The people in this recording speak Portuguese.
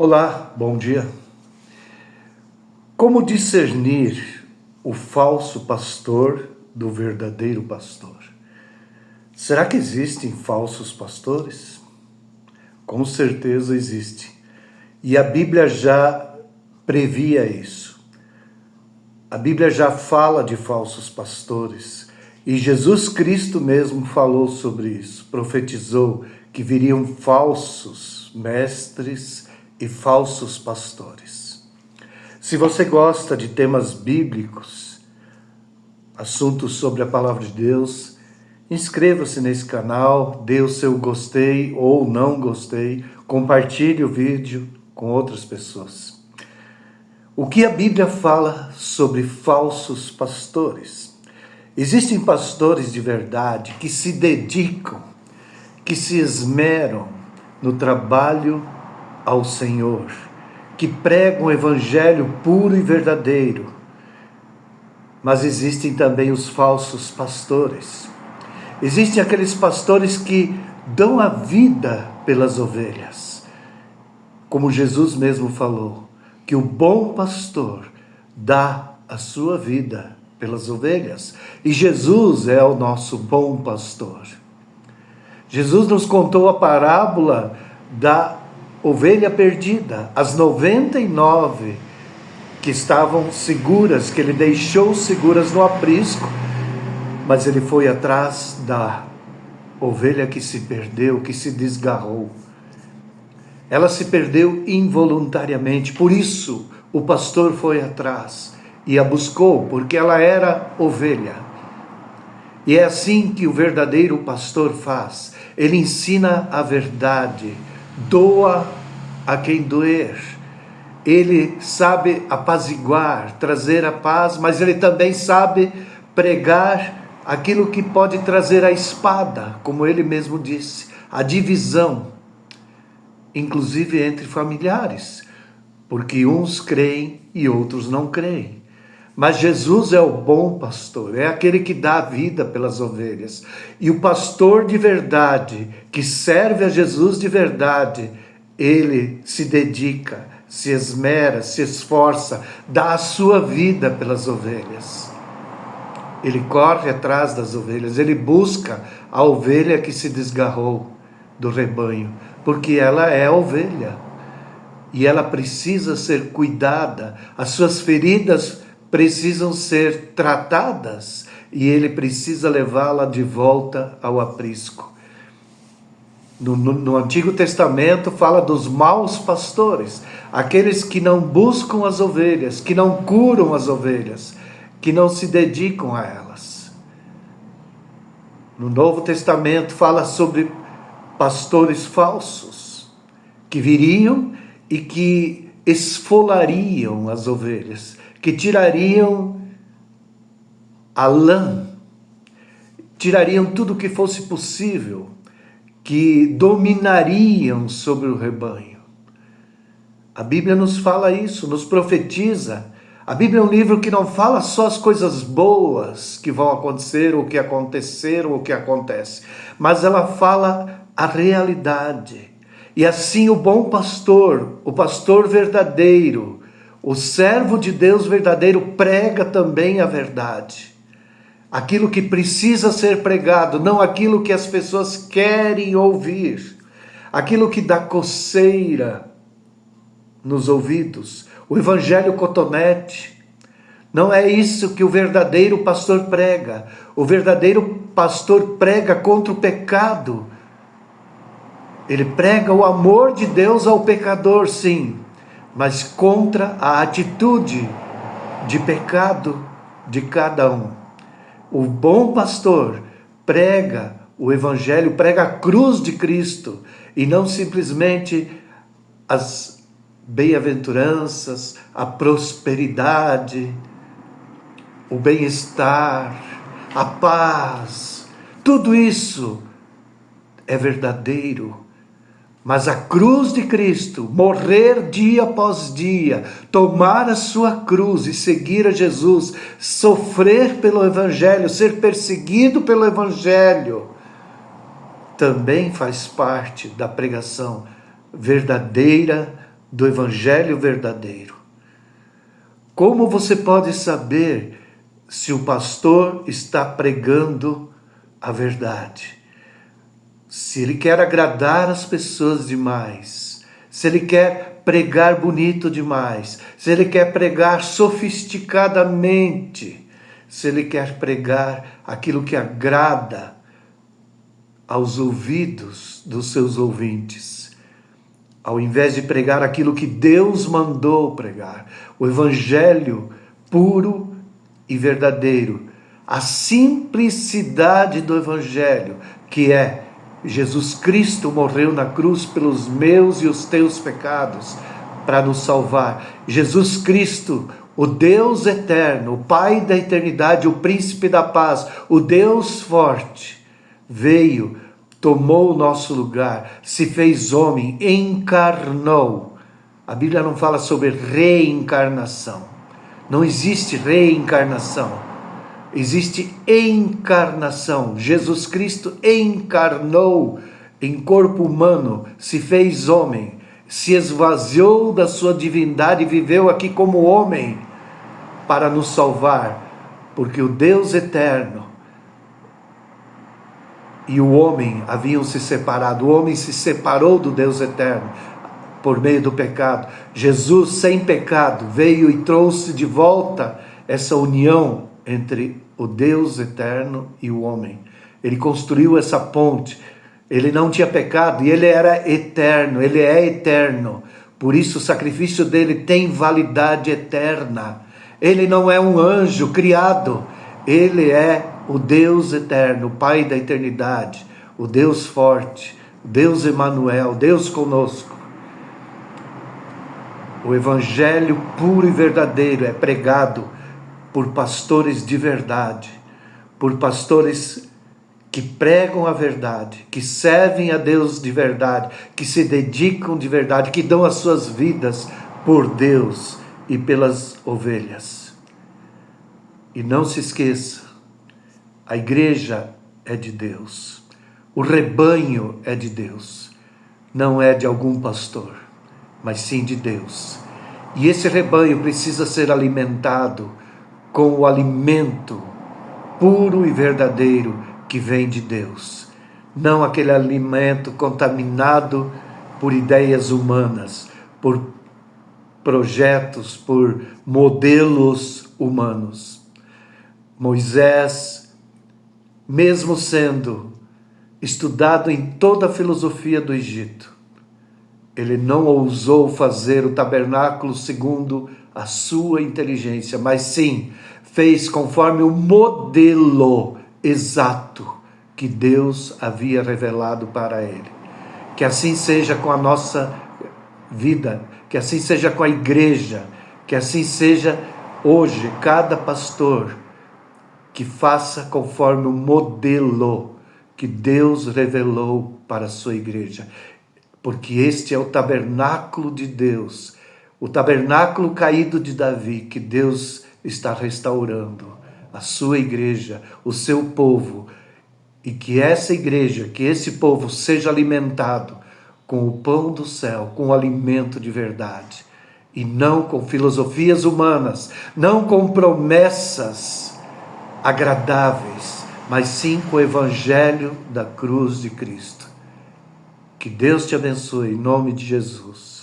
Olá, bom dia. Como discernir o falso pastor do verdadeiro pastor? Será que existem falsos pastores? Com certeza existe. E a Bíblia já previa isso. A Bíblia já fala de falsos pastores. E Jesus Cristo mesmo falou sobre isso. Profetizou que viriam falsos mestres e falsos pastores. Se você gosta de temas bíblicos, assuntos sobre a palavra de Deus, inscreva-se nesse canal, dê o seu gostei ou não gostei, compartilhe o vídeo com outras pessoas. O que a Bíblia fala sobre falsos pastores? Existem pastores de verdade que se dedicam, que se esmeram no trabalho ao Senhor, que pregam o evangelho puro e verdadeiro. Mas existem também os falsos pastores. Existem aqueles pastores que dão a vida pelas ovelhas. Como Jesus mesmo falou, que o bom pastor dá a sua vida pelas ovelhas. E Jesus é o nosso bom pastor. Jesus nos contou a parábola da ovelha perdida, as 99 que estavam seguras, que ele deixou seguras no aprisco, mas ele foi atrás da ovelha que se perdeu, que se desgarrou. Ela se perdeu involuntariamente, por isso o pastor foi atrás e a buscou, porque ela era ovelha. E é assim que o verdadeiro pastor faz. Ele ensina a verdade, doa a quem doer. Ele sabe apaziguar, trazer a paz, mas ele também sabe pregar aquilo que pode trazer a espada, como ele mesmo disse, a divisão, inclusive entre familiares, porque uns creem e outros não creem. Mas Jesus é o bom pastor, é aquele que dá a vida pelas ovelhas. E o pastor de verdade, que serve a Jesus de verdade, ele se dedica, se esmera, se esforça, dá a sua vida pelas ovelhas. Ele corre atrás das ovelhas, ele busca a ovelha que se desgarrou do rebanho, porque ela é ovelha. E ela precisa ser cuidada, as suas feridas precisam ser tratadas e ele precisa levá-la de volta ao aprisco. No Antigo Testamento fala dos maus pastores, aqueles que não buscam as ovelhas, que não curam as ovelhas, que não se dedicam a elas. No Novo Testamento fala sobre pastores falsos, que viriam e que esfolariam as ovelhas, que tirariam a lã, tirariam tudo o que fosse possível, que dominariam sobre o rebanho. A Bíblia nos fala isso, nos profetiza. A Bíblia é um livro que não fala só as coisas boas que vão acontecer, ou que aconteceram, ou que acontece, mas ela fala a realidade. E assim o bom pastor, o pastor verdadeiro, o servo de Deus verdadeiro prega também a verdade. Aquilo que precisa ser pregado, não aquilo que as pessoas querem ouvir. Aquilo que dá coceira nos ouvidos. O evangelho cotonete. Não é isso que o verdadeiro pastor prega. O verdadeiro pastor prega contra o pecado. Ele prega o amor de Deus ao pecador, sim, mas contra a atitude de pecado de cada um. O bom pastor prega o evangelho, prega a cruz de Cristo e não simplesmente as bem-aventuranças, a prosperidade, o bem-estar, a paz. Tudo isso é verdadeiro. Mas a cruz de Cristo, morrer dia após dia, tomar a sua cruz e seguir a Jesus, sofrer pelo Evangelho, ser perseguido pelo Evangelho, também faz parte da pregação verdadeira do Evangelho verdadeiro. Como você pode saber se o pastor está pregando a verdade? Se ele quer agradar as pessoas demais, se ele quer pregar bonito demais, se ele quer pregar sofisticadamente, se ele quer pregar aquilo que agrada aos ouvidos dos seus ouvintes, ao invés de pregar aquilo que Deus mandou pregar, o Evangelho puro e verdadeiro, a simplicidade do Evangelho, que é Jesus Cristo morreu na cruz pelos meus e os teus pecados para nos salvar. Jesus Cristo, o Deus eterno, o Pai da eternidade, o Príncipe da paz, o Deus forte, veio, tomou o nosso lugar, se fez homem, encarnou. A Bíblia não fala sobre reencarnação. Não existe reencarnação. Existe encarnação. Jesus Cristo encarnou em corpo humano, se fez homem, se esvaziou da sua divindade e viveu aqui como homem para nos salvar, porque o Deus eterno e o homem haviam se separado. O homem se separou do Deus eterno por meio do pecado. Jesus, sem pecado, veio e trouxe de volta essa união entre o Deus eterno e o homem. Ele construiu essa ponte. Ele não tinha pecado e ele era eterno, ele é eterno. Por isso o sacrifício dele tem validade eterna. Ele não é um anjo criado, ele é o Deus eterno, o Pai da eternidade, o Deus forte, o Deus Emanuel, Deus conosco. O Evangelho puro e verdadeiro é pregado por pastores de verdade, por pastores que pregam a verdade, que servem a Deus de verdade, que se dedicam de verdade, que dão as suas vidas por Deus e pelas ovelhas. E não se esqueça, a igreja é de Deus, o rebanho é de Deus, não é de algum pastor, mas sim de Deus. E esse rebanho precisa ser alimentado com o alimento puro e verdadeiro que vem de Deus. Não aquele alimento contaminado por ideias humanas, por projetos, por modelos humanos. Moisés, mesmo sendo estudado em toda a filosofia do Egito, ele não ousou fazer o tabernáculo segundo a sua inteligência, mas sim fez conforme o modelo exato que Deus havia revelado para ele. Que assim seja com a nossa vida, que assim seja com a igreja, que assim seja hoje cada pastor que faça conforme o modelo que Deus revelou para a sua igreja. Porque este é o tabernáculo de Deus, o tabernáculo caído de Davi, que Deus está restaurando, a sua igreja, o seu povo, e que essa igreja, que esse povo seja alimentado com o pão do céu, com o alimento de verdade, e não com filosofias humanas, não com promessas agradáveis, mas sim com o evangelho da cruz de Cristo. Que Deus te abençoe, em nome de Jesus.